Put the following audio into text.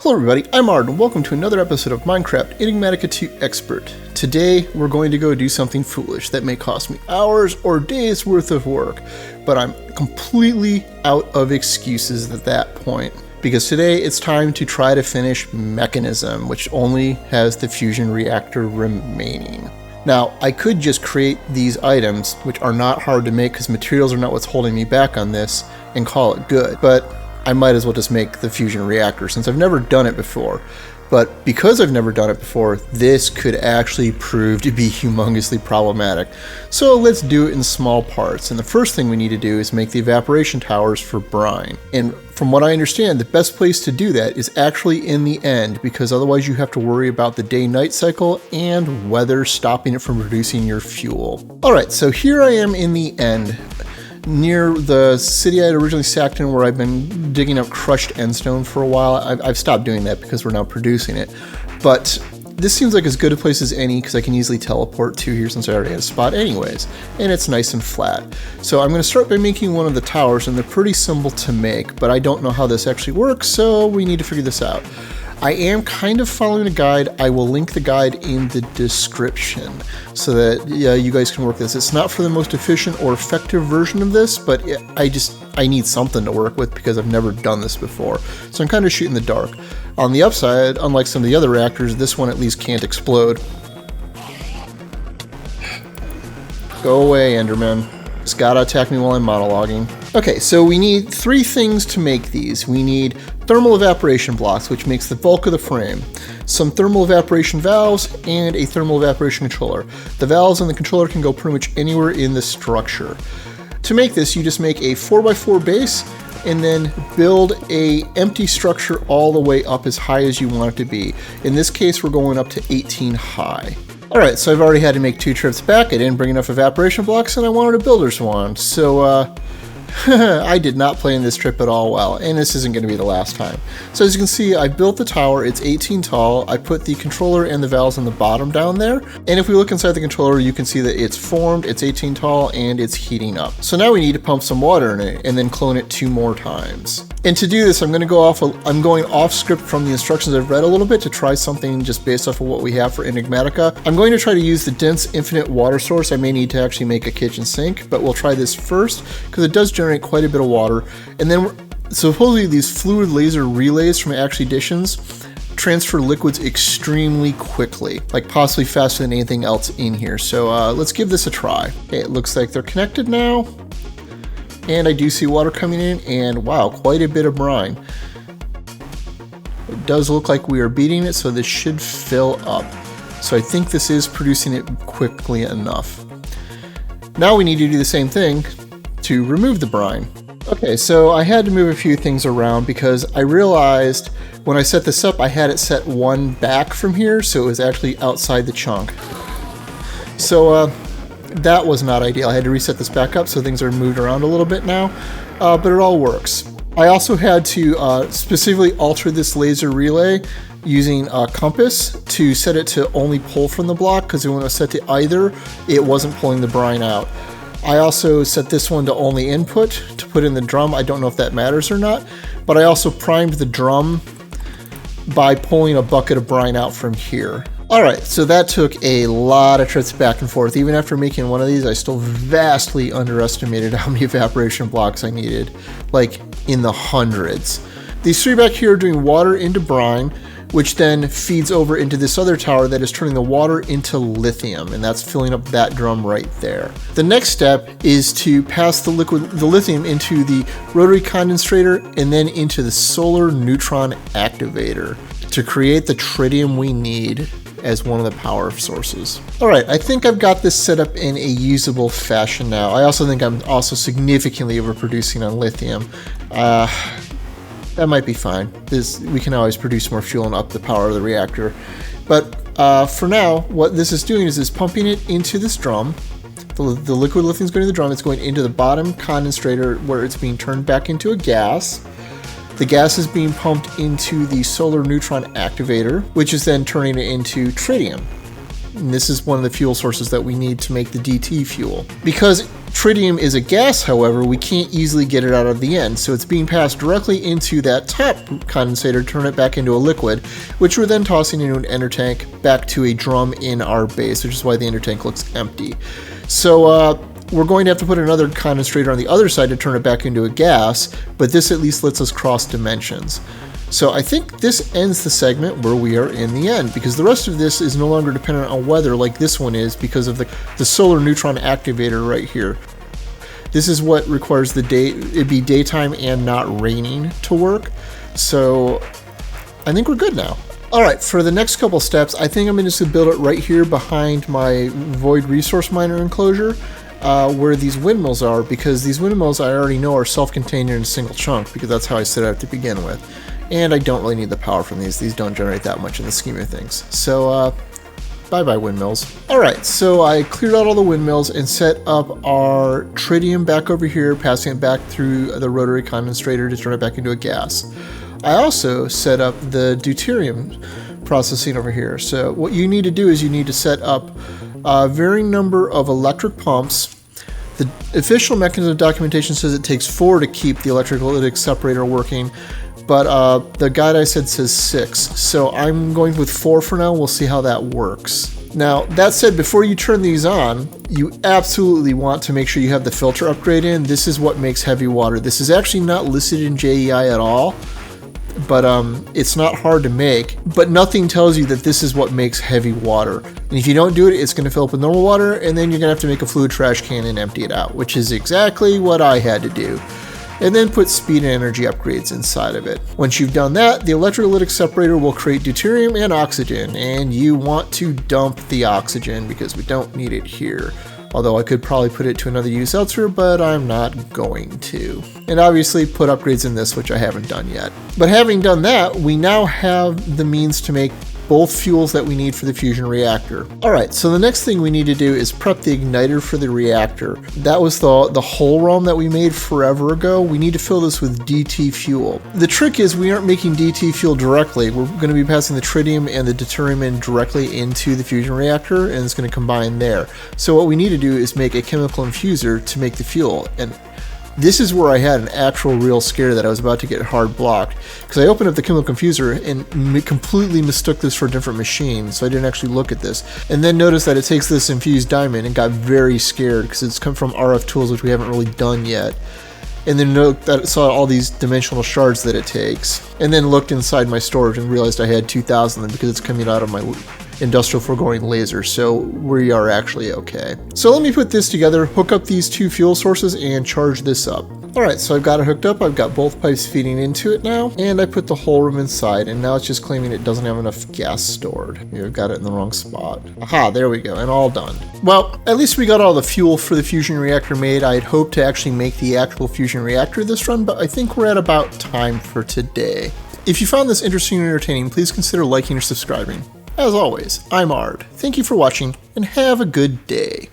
Hello everybody, I'm Ard, and welcome to another episode of Minecraft Enigmatica 2 Expert. Today, we're going to go do something foolish that may cost me hours or days worth of work, but I'm completely out of excuses at that point. Because today, it's time to try to finish Mekanism, which only has the fusion reactor remaining. Now, I could just create these items, which are not hard to make because materials are not what's holding me back on this, and call it good, but I might as well just make the fusion reactor since I've never done it before. But because I've never done it before, this could actually prove to be humongously problematic. So let's do it in small parts. And the first thing we need to do is make the evaporation towers for brine. And from what I understand, the best place to do that is actually in the end, because otherwise you have to worry about the day-night cycle and weather stopping it from producing your fuel. Alright, so here I am in the end, near the city I had originally sacked in, where I've been digging up crushed endstone for a while. I've stopped doing that because we're now producing it. But this seems like as good a place as any because I can easily teleport to here since I already had a spot anyways. And it's nice and flat. So I'm going to start by making one of the towers, and they're pretty simple to make, but I don't know how this actually works, so we need to figure this out. I am kind of following a guide. I will link the guide in the description so that you guys can work this. It's not for the most efficient or effective version of this, but I need something to work with because I've never done this before. So I'm kind of shooting the dark. On the upside, unlike some of the other reactors, this one at least can't explode. Go away, Enderman. Just gotta attack me while I'm monologuing. Okay, so we need three things to make these. We need thermal evaporation blocks, which makes the bulk of the frame, some thermal evaporation valves, and a thermal evaporation controller. The valves and the controller can go pretty much anywhere in the structure. To make this, you just make a 4x4 base and then build a empty structure all the way up as high as you want it to be. In this case, we're going up to 18 high. Alright, so I've already had to make 2 trips back. I didn't bring enough evaporation blocks and I wanted a builder's wand. So, I did not plan this trip at all well, and this isn't going to be the last time. So as you can see, I built the tower. It's 18 tall. I put the controller and the valves on the bottom down there, and if we look inside the controller, you can see that it's formed, it's 18 tall, and it's heating up. So now we need to pump some water in it, and then clone it 2 more times. And to do this, I'm going off script from the instructions I've read a little bit to try something just based off of what we have for Enigmatica. I'm going to try to use the dense infinite water source. I may need to actually make a kitchen sink, but we'll try this first because it does generate quite a bit of water. And then supposedly these fluid laser relays from Actually Additions transfer liquids extremely quickly, like possibly faster than anything else in here. So let's give this a try. Okay, it looks like they're connected now. And I do see water coming in, and wow, quite a bit of brine. It does look like we are beating it, so this should fill up. So I think this is producing it quickly enough. Now we need to do the same thing to remove the brine. Okay, so I had to move a few things around because I realized when I set this up, I had it set 1 back from here, so it was actually outside the chunk. So, that was not ideal. I had to reset this back up so things are moved around a little bit now, but it all works. I also had to specifically alter this laser relay using a compass to set it to only pull from the block, because when it was set to either, it wasn't pulling the brine out. I also set this one to only input to put in the drum. I don't know if that matters or not, but I also primed the drum by pulling a bucket of brine out from here. Alright, so that took a lot of trips back and forth. Even after making one of these, I still vastly underestimated how many evaporation blocks I needed, like in the hundreds. These 3 back here are doing water into brine, which then feeds over into this other tower that is turning the water into lithium, and that's filling up that drum right there. The next step is to pass the lithium into the rotary condensator and then into the solar neutron activator to create the tritium we need as one of the power sources. Alright, I think I've got this set up in a usable fashion now. I also think I'm also significantly overproducing on lithium. That might be fine. We can always produce more fuel and up the power of the reactor. But for now, what this is doing is it's pumping it into this drum. The liquid lithium is going to the drum. It's going into the bottom condensator where it's being turned back into a gas. The gas is being pumped into the solar neutron activator, which is then turning it into tritium. And this is one of the fuel sources that we need to make the DT fuel. Because Tritium is a gas, however, we can't easily get it out of the end, so it's being passed directly into that top condensator, turn it back into a liquid, which we're then tossing into an ender tank back to a drum in our base, which is why the ender tank looks empty. So we're going to have to put another condensator on the other side to turn it back into a gas, but this at least lets us cross dimensions. So I think this ends the segment where we are in the end, because the rest of this is no longer dependent on weather like this one is because of the solar neutron activator right here. This is what requires it'd be daytime and not raining to work. So I think we're good now. All right, for the next couple steps, I think I'm just gonna build it right here behind my void resource miner enclosure, where these windmills are, because these windmills I already know are self-contained in a single chunk, because that's how I set it up to begin with. And I don't really need the power from these. These don't generate that much in the scheme of things. So, bye-bye windmills. Alright, so I cleared out all the windmills and set up our tritium back over here, passing it back through the rotary condensator to turn it back into a gas. I also set up the deuterium processing over here. So what you need to do is you need to set up a varying number of electric pumps. The official mechanism documentation says it takes 4 to keep the electrolytic separator working, but the guide I said says 6. So I'm going with 4 for now. We'll see how that works. Now, that said, before you turn these on, you absolutely want to make sure you have the filter upgrade in. This is what makes heavy water. This is actually not listed in JEI at all, but it's not hard to make, but nothing tells you that this is what makes heavy water. And if you don't do it, it's going to fill up with normal water, and then you're going to have to make a fluid trash can and empty it out, which is exactly what I had to do. And then put speed and energy upgrades inside of it. Once you've done that, the electrolytic separator will create deuterium and oxygen, and you want to dump the oxygen because we don't need it here. Although I could probably put it to another use elsewhere, but I'm not going to. And obviously put upgrades in this, which I haven't done yet. But having done that, we now have the means to make both fuels that we need for the fusion reactor. Alright, so the next thing we need to do is prep the igniter for the reactor. That was the Hohlraum that we made forever ago. We need to fill this with DT fuel. The trick is we aren't making DT fuel directly. We're going to be passing the tritium and the deuterium in directly into the fusion reactor, and it's going to combine there. So what we need to do is make a chemical infuser to make the fuel. And this is where I had an actual real scare that I was about to get hard blocked, because I opened up the chemical infuser and completely mistook this for a different machine, so I didn't actually look at this. And then noticed that it takes this infused diamond and got very scared because it's come from RF tools, which we haven't really done yet. And then saw all these dimensional shards that it takes. And then looked inside my storage and realized I had 2,000 of them because it's coming out of my industrial foregoing laser, so we are actually okay. So let me put this together, hook up these 2 fuel sources, and charge this up. Alright, so I've got it hooked up, I've got both pipes feeding into it now, and I put the Hohlraum inside, and now it's just claiming it doesn't have enough gas stored. Maybe I've got it in the wrong spot. Aha, there we go, and all done. Well, at least we got all the fuel for the fusion reactor made. I'd hoped to actually make the actual fusion reactor this run, but I think we're at about time for today. If you found this interesting and entertaining, please consider liking or subscribing. As always, I'm Ard. Thank you for watching, and have a good day.